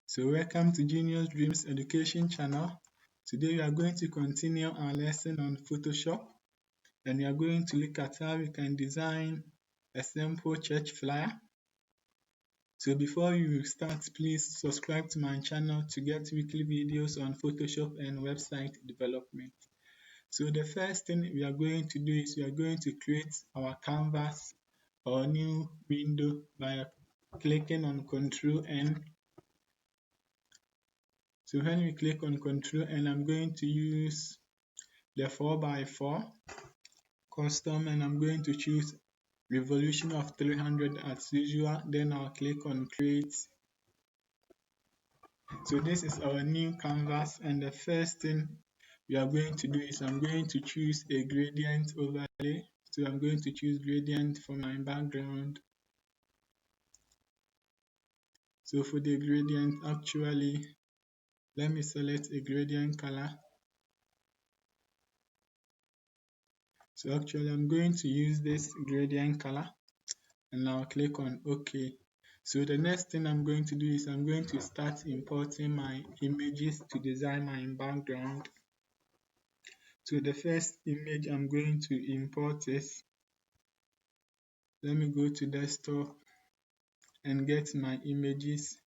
So welcome to Genius Dreams Education channel. Today we are going to continue our lesson on Photoshop, and we are going to look at how we can design a simple church flyer. So before you start, please subscribe to my channel to get weekly videos on Photoshop and website development. So the first thing we are going to do is we are going to create our canvas or new window by clicking on Ctrl N. So when we click on Ctrl N, I'm going to use the 4x4 custom, and I'm going to choose revolution of 300 as usual. Then I'll click on create. So this is our new canvas, and the first thing we are going to do is I'm going to choose a gradient overlay. So I'm going to choose gradient for my background. So for the gradient, actually, let me select a gradient color. So actually I'm going to use this gradient color, and I'll click on OK. So the next thing I'm going to do is I'm going to start importing my images to design my background. So the first image I'm going to import is, let me go to desktop and get my images.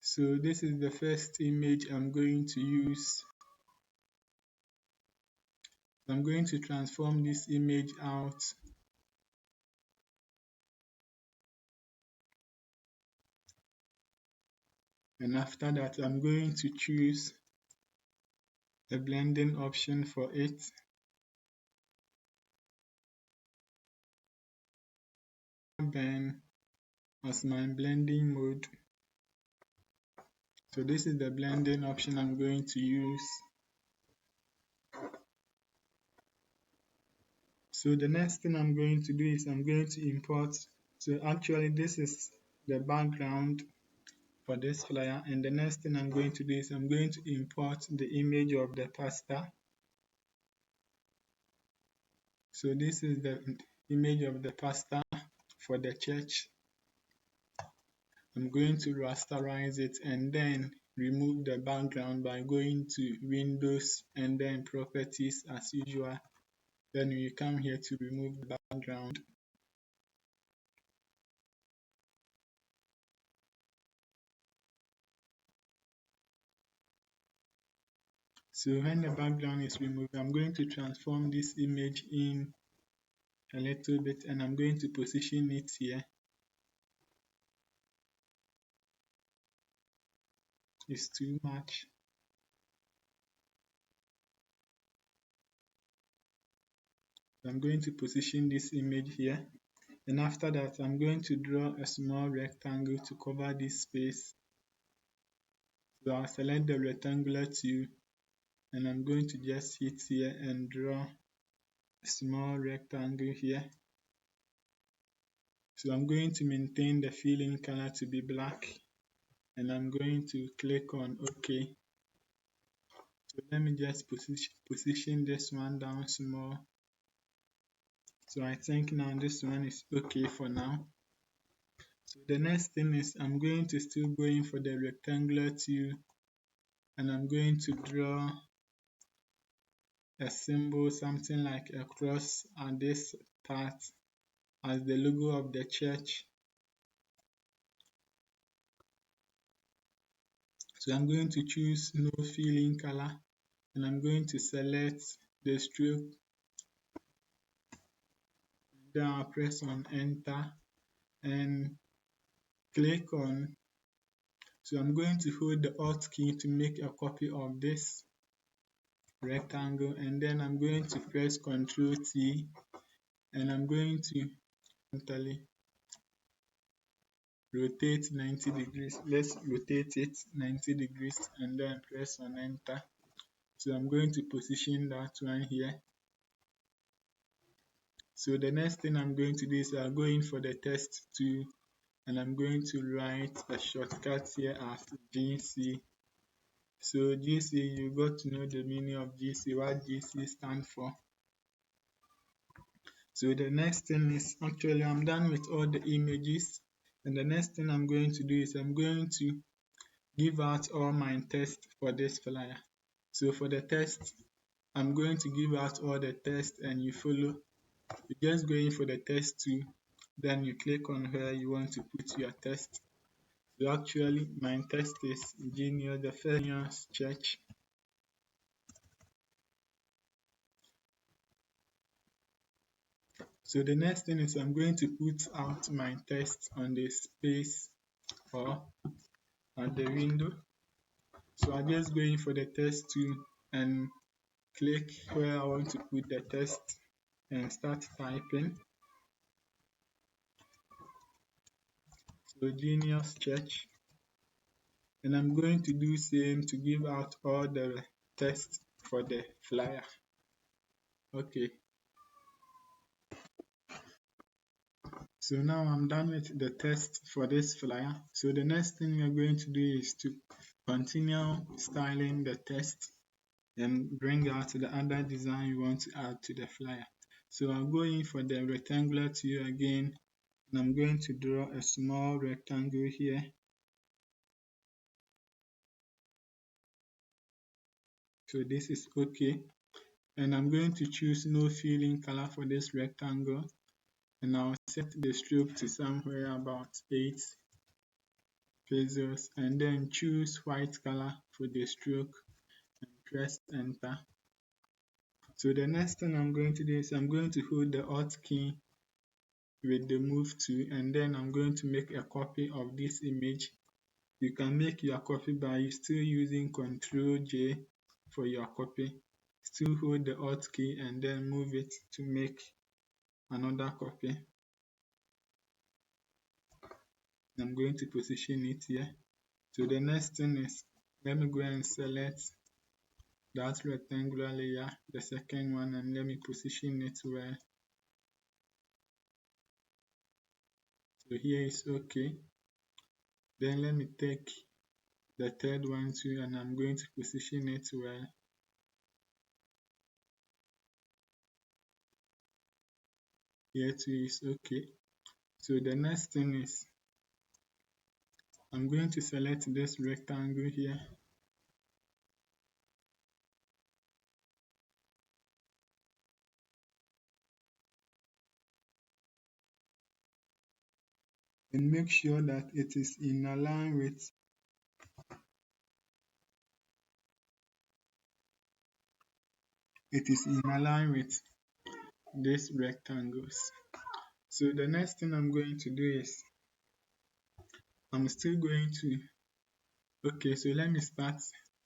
So this is the first image I'm going to use. I'm going to transform this image out. And after that, I'm going to choose the blending option for it. Then as my blending mode. So this is the blending option I'm going to use. So the next thing I'm going to do is I'm going to import. So actually this is the background for this flyer, and the next thing I'm going to do is I'm going to import the image of the pastor. So this is the image of the pastor for the church. I'm going to rasterize it and then remove the background by going to Windows and then Properties as usual. Then we come here to remove the background. So when the background is removed, I'm going to transform this image in a little bit, and I'm going to position it here. It's too much. I'm going to position this image here, and after that I'm going to draw a small rectangle to cover this space. So I'll select the rectangular tool, and I'm going to just hit here and draw a small rectangle here. So I'm going to maintain the fill-in color to be black, and I'm going to click on OK. So let me just position this one down small. So I think now this one is okay for now. So the next thing is I'm going to still go in for the rectangular tool, and I'm going to draw a symbol, something like a cross at this part as the logo of the church. So I'm going to choose no fill-in color, and I'm going to select the stroke. Then I'll press on enter and click on. So I'm going to hold the Alt key to make a copy of this rectangle, and then I'm going to press Ctrl T, and I'm going to rotate 90 degrees. Let's rotate it 90 degrees and then press on enter. So I'm going to position that one here. So the next thing I'm going to do is I'll go in for the text tool, and I'm going to write a shortcut here as GC. So GC, you got to know the meaning of GC, what GC stands for. So the next thing is, actually I'm done with all the images, And the next thing I'm going to do is I'm going to give out all my tests for this flyer. So for the test, I'm going to give out all the tests and you follow. You just go in for the test 2, then you click on where you want to put your test. So actually my test is Junior, the First Church. So the next thing is I'm going to put out my test on the space or at the window. So I just go in for the test 2 and click where I want to put the test and start typing. So Genius Church. And I'm going to do same to give out all the tests for the flyer. Okay. So now I'm done with the test for this flyer. So the next thing we're going to do is to continue styling the text and bring out the other design you want to add to the flyer. So I'll go in for the rectangular tool again, and I'm going to draw a small rectangle here. So this is okay. And I'm going to choose no filling color for this rectangle, and I'll set the stroke to somewhere about 8 pixels, and then choose white color for the stroke and press enter. So the next thing I'm going to do is I'm going to hold the Alt key with the move tool, and then I'm going to make a copy of this image. You can make your copy by still using Ctrl J for your copy. Still hold the Alt key and then move it to make another copy. I'm going to position it here. So the next thing is, let me go and select that rectangular layer, the second one, and let me position it where. So here is okay. Then let me take the third one too, and I'm going to position it where. Here too is okay. So the next thing is, I'm going to select this rectangle here. And make sure that it is in line with these rectangles. So the next thing I'm going to do is I'm still going to, okay, so let me start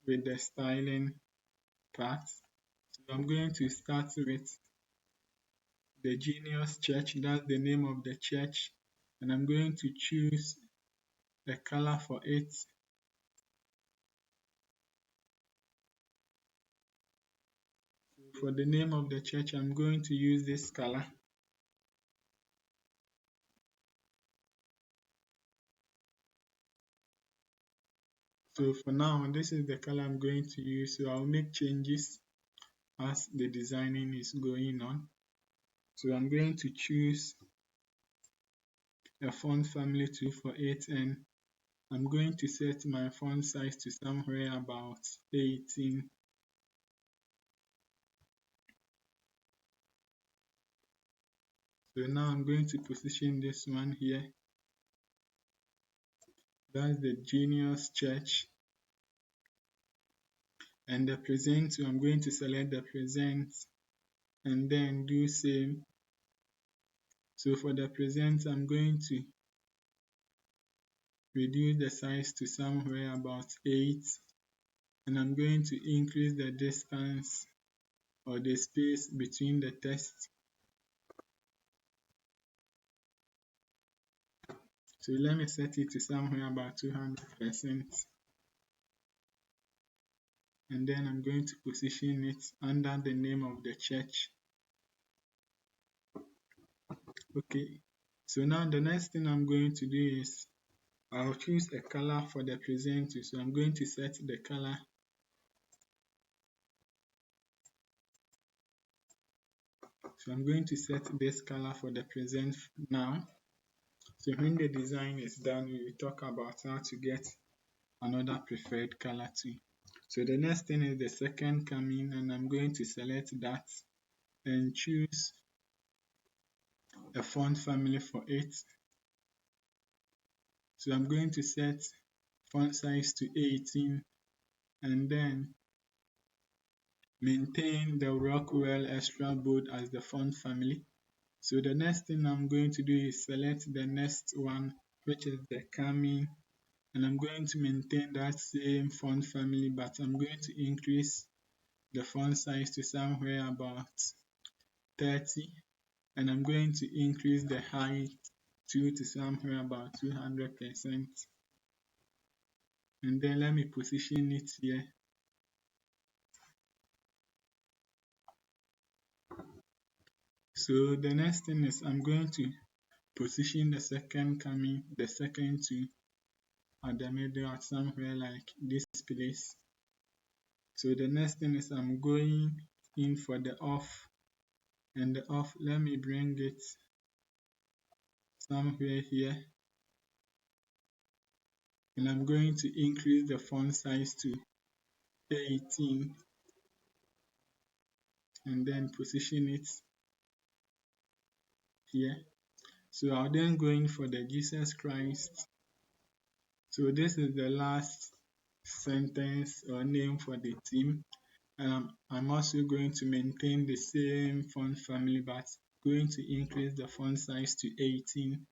with the styling part. So I'm going to start with the Genius Church, that's the name of the church, and I'm going to choose the color for it. For the name of the church, I'm going to use this color. So for now, this is the color I'm going to use. So I'll make changes as the designing is going on. So I'm going to choose a font family tool for it, and I'm going to set my font size to somewhere about 18. So now I'm going to position this one here. That's the Genius Church. And the present, so I'm going to select the present and then do same. So for the present, I'm going to reduce the size to somewhere about 8, and I'm going to increase the distance or the space between the text. So let me set it to somewhere about 200%, and then I'm going to position it under the name of the church. Okay, so now the next thing I'm going to do is I'll choose a color for the present. So I'm going to set the color. So I'm going to set this color for the present now. So when the design is done, we will talk about how to get another preferred color too. So the next thing is the second coming, and I'm going to select that and choose a font family for it. So I'm going to set font size to 18 and then maintain the Rockwell Extra Bold as the font family. So the next thing I'm going to do is select the next one, which is the coming, and I'm going to maintain that same font family, but I'm going to increase the font size to somewhere about 30, and I'm going to increase the height to somewhere about 200%. And then let me position it here. So the next thing is I'm going to position the second coming, the second two at the middle at somewhere like this place. So the next thing is I'm going in for the off, and the off, let me bring it somewhere here, and I'm going to increase the font size to 18 and then position it here. So I'll then go in for the Jesus Christ. So this is the last sentence or name for the theme, and I'm also going to maintain the same font family, but going to increase the font size to 18,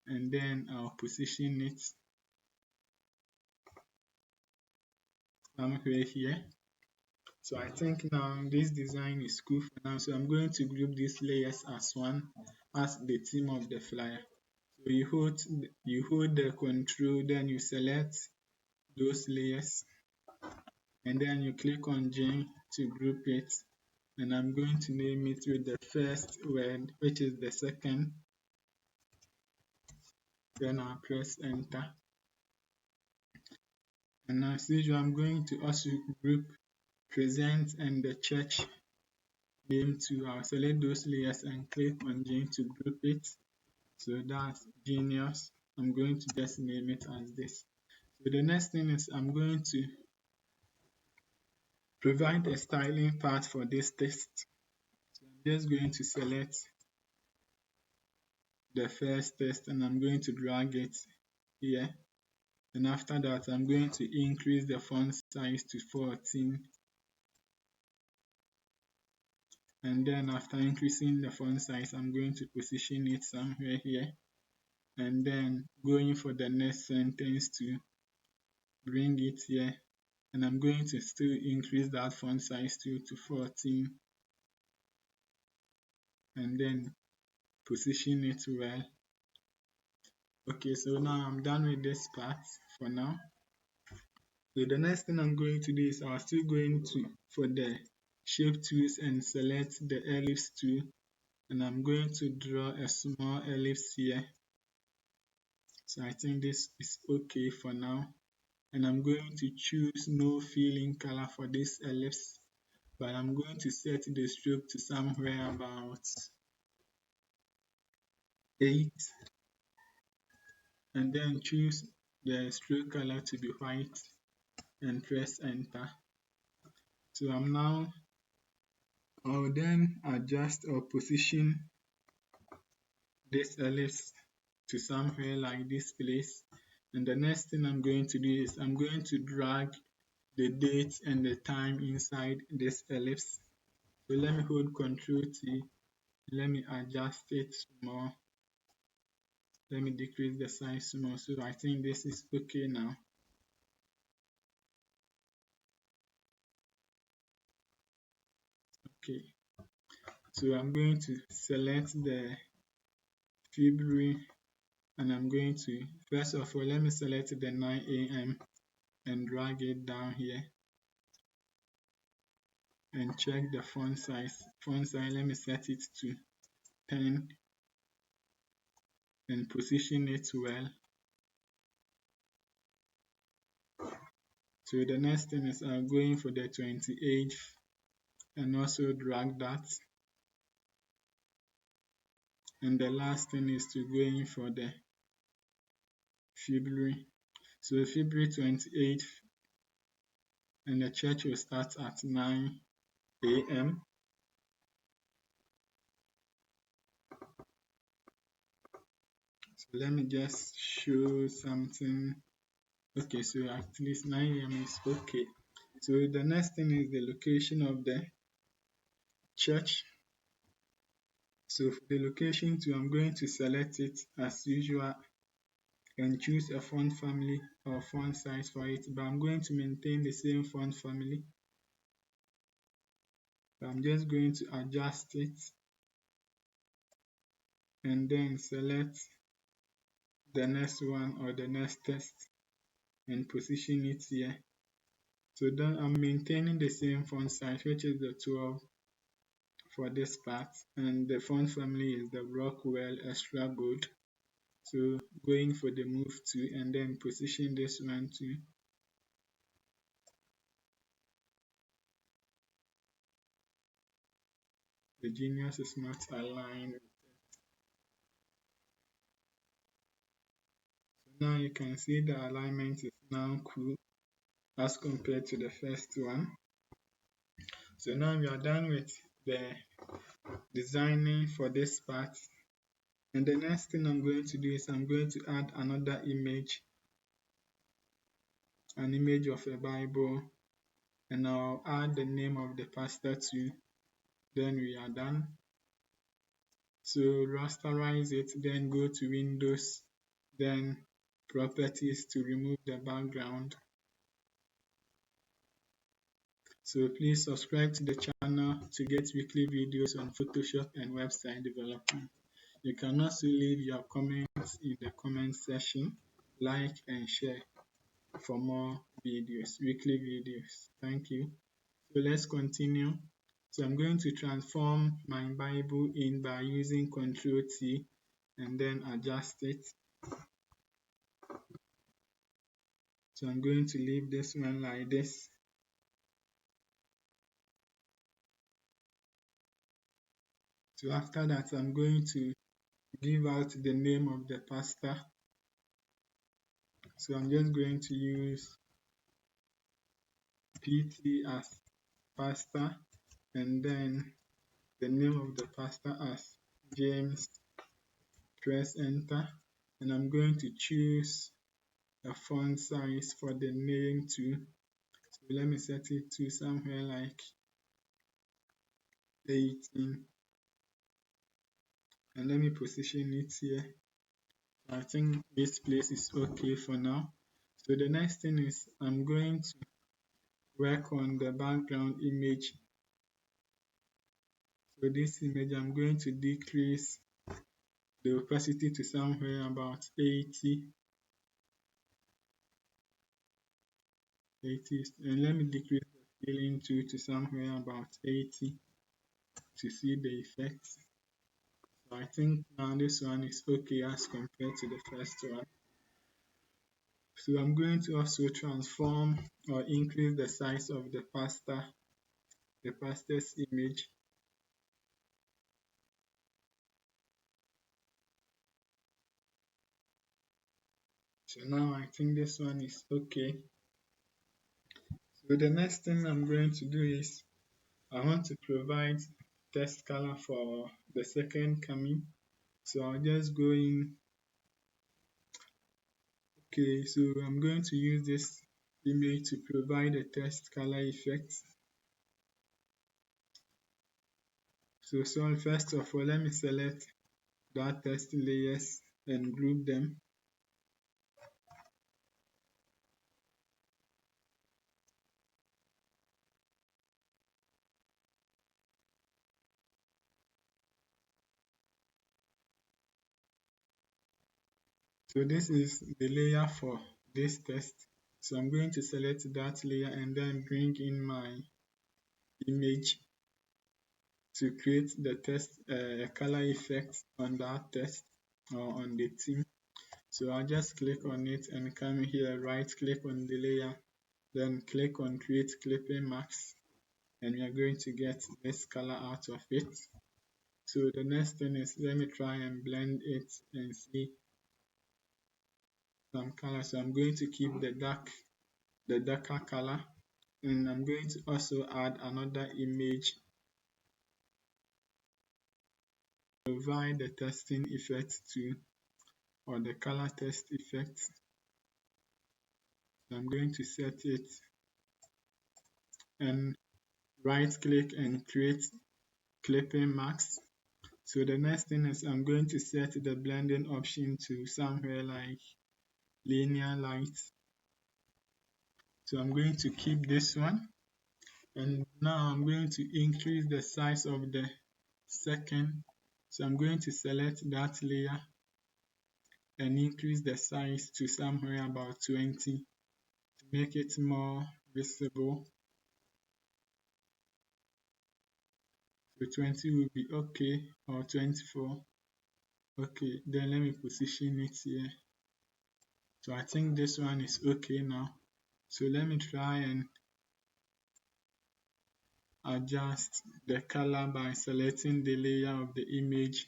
and then I'll position it somewhere here. So I think now this design is cool for now. So I'm going to group these layers as one, as the theme of the flyer. So you hold the control, then you select those layers, and then you click on Join to group it. And I'm going to name it with the first word, which is the second. Then I'll press enter. And as usual, I'm going to also group present and the church name too. I'll select those layers and click on Join to group it. So that's Genius. I'm going to just name it as this. So the next thing is I'm going to provide a styling path for this text. So I'm just going to select the first text and I'm going to drag it here. And after that, I'm going to increase the font size to 14. And then after increasing the font size, I'm going to position it somewhere here. And then going for the next sentence to bring it here. And I'm going to still increase that font size to 14. And then position it well. Okay, so now I'm done with this part for now. So the next thing I'm going to do is I'm still going to for the shape tools and select the ellipse tool, and I'm going to draw a small ellipse here. So I think this is okay for now, and I'm going to choose no filling color for this ellipse, but I'm going to set the stroke to somewhere about 8, and then choose the stroke color to be white and press enter. So I'll then adjust or position this ellipse to somewhere like this place. And the next thing I'm going to do is I'm going to drag the date and the time inside this ellipse. So let me hold Ctrl T, let me adjust it more. Let me decrease the size more. So I think this is okay now. Okay. So I'm going to select the February, and I'm going to, first of all, let me select the 9 a.m. and drag it down here and check the font size. Font size, let me set it to 10 and position it well. So the next thing is I'm going for the 28th and also drag that. And the last thing is to go in for the February. So February 28th, and the church will start at 9 a.m. So let me just show something. Okay, so at least 9 a.m. is okay. So the next thing is the location of the church. So for the location too, I'm going to select it as usual and choose a font family or font size for it, but I'm going to maintain the same font family. So I'm just going to adjust it and then select the next one or the next text and position it here. So then I'm maintaining the same font size, which is the 12 for this part, and the font family is the Rockwell Extra Bold. So going for the move to and then position this one to the genius is not aligned. So now you can see the alignment is now cool as compared to the first one. So now we are done with the designing for this part. And the next thing I'm going to do is I'm going to add another image, an image of a Bible, and I'll add the name of the pastor too. Then we are done. So rasterize it, then go to Windows, then properties to remove the background. So please subscribe to the channel to get weekly videos on Photoshop and website development. You can also leave your comments in the comment section, like and share for more videos, weekly videos. Thank you. So let's continue. So I'm going to transform my Bible in by using Ctrl T and then adjust it. So I'm going to leave this one like this. So after that, I'm going to give out the name of the pastor. So I'm just going to use PT as pastor and then the name of the pastor as James. Press enter, and I'm going to choose a font size for the name too. So let me set it to somewhere like 18, and let me position it here. I think this place is okay for now. So the next thing is I'm going to work on the background image. So this image, I'm going to decrease the opacity to somewhere about 80, and let me decrease the scaling to somewhere about 80 to see the effects. So I think now this one is okay as compared to the first one. So I'm going to also transform or increase the size of the pastor's image. So now I think this one is okay. So the next thing I'm going to do is I want to provide text color for the second coming. So I'll just go in. Okay, so I'm going to use this image to provide a text color effect. So first of all, let me select that text layers and group them. So this is the layer for this text. So I'm going to select that layer and then bring in my image to create the text color effect on that text or on the theme. So I'll just click on it and come here, right click on the layer, then click on create clipping mask, and we are going to get this color out of it. So the next thing is let me try and blend it and see. some color. So I'm going to keep the darker color, and I'm going to also add another image, provide the testing effect too, or the color test effect. So I'm going to set it and right click and create clipping mask. So the next thing is I'm going to set the blending option to somewhere like linear light. So I'm going to keep this one, and now I'm going to increase the size of the second. So I'm going to select that layer and increase the size to somewhere about 20 to make it more visible. So 20 will be okay, or 24. Okay, then let me position it here. So I think this one is okay now. So let me try and adjust the color by selecting the layer of the image.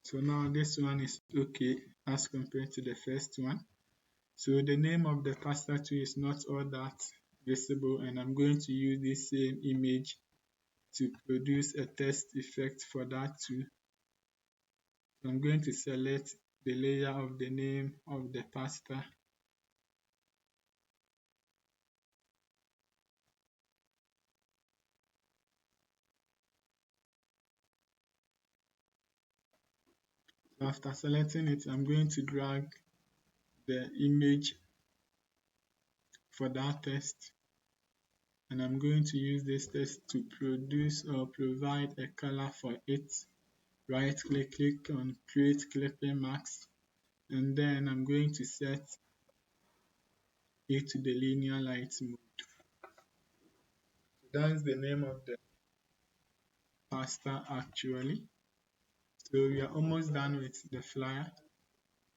So now this one is okay as compared to the first one. So the name of the pasta too is not all that visible, and I'm going to use this same image to produce a test effect for that too. So I'm going to select the layer of the name of the pasta. So after selecting it, I'm going to drag the image for that test, and I'm going to use this test to produce or provide a color for it. Right click on create clipping mask, and then I'm going to set it to the linear light mode. That's the name of the pasta actually. So we are almost done with the flyer.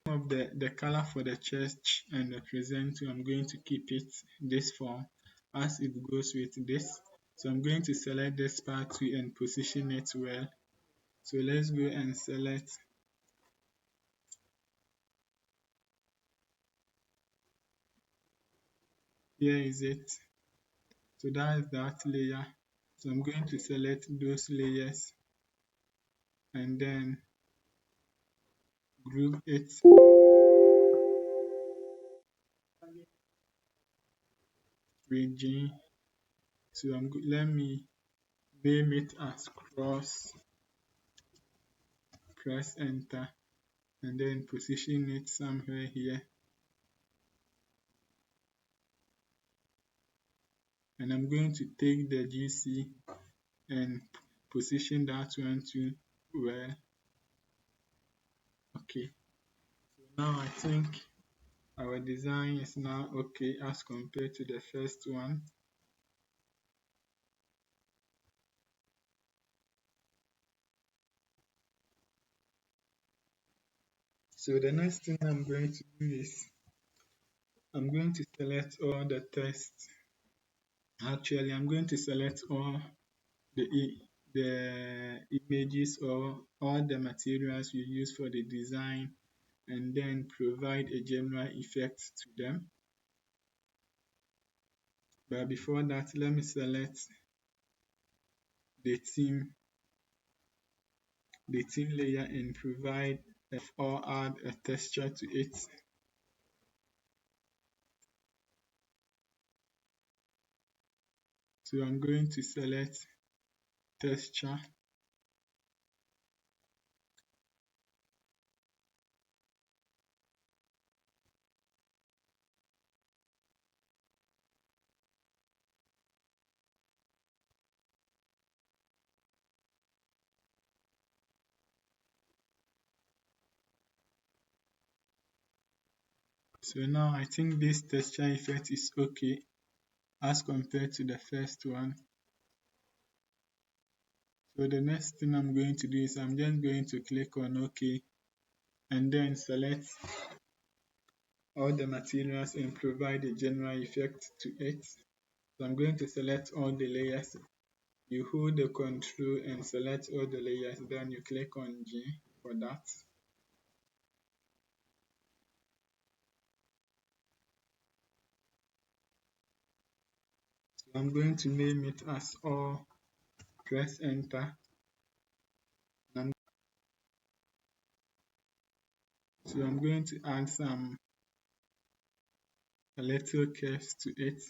Of the color for the church and the present, I'm going to keep it this form as it goes with this. So I'm going to select this part too and position it well. So let's go and select. Here is it. So that is that layer. So I'm going to select those layers and then group it. Region. So let me name it as cross. Press enter and then position it somewhere here. And I'm going to take the GC and position that one to well. Okay, so now I think our design is now okay as compared to the first one. So the next thing I'm going to do is I'm going to select all the text. Actually, I'm going to select all the images or all the materials we use for the design, and then provide a general effect to them. But before that, let me select the theme layer and provide or add a texture to it. So I'm going to select texture. So now I think this texture effect is okay as compared to the first one. So the next thing I'm going to do is I'm just going to click on OK and then select all the materials and provide a general effect to it. So I'm going to select all the layers You hold the control and select all the layers, then you click on G for that. So I'm going to name it as all, press enter. So I'm going to add a little curves to it,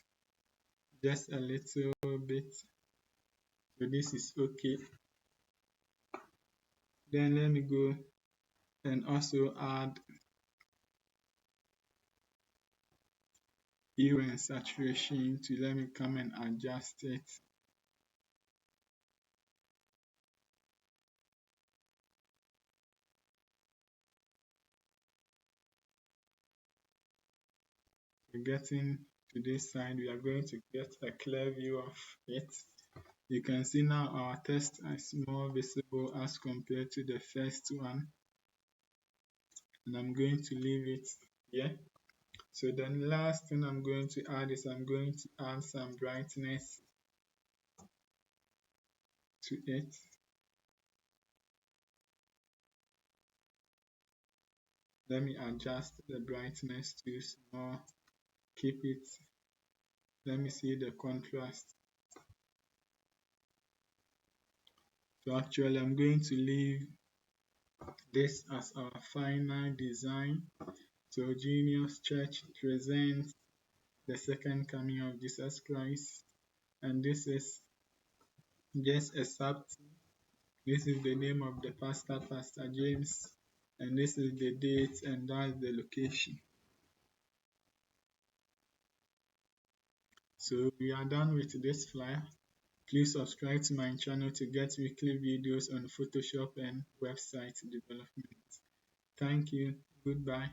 just a little bit. So this is okay. Then let me go and also add hue and saturation to let me come and adjust it. So getting to this side, we are going to get a clear view of it. You can see now our text is more visible as compared to the first one, and I'm going to leave it here. So the last thing I'm going to add is I'm going to add some brightness to it. Let me adjust the brightness to small, keep it. Let me see the contrast. So actually I'm going to leave this as our final design. So Genius Church presents the second coming of Jesus Christ, and this is just a sub. This is the name of the pastor, Pastor James, and this is the date and that's the location. So we are done with this flyer. Please subscribe to my channel to get weekly videos on Photoshop and website development. Thank you. Goodbye.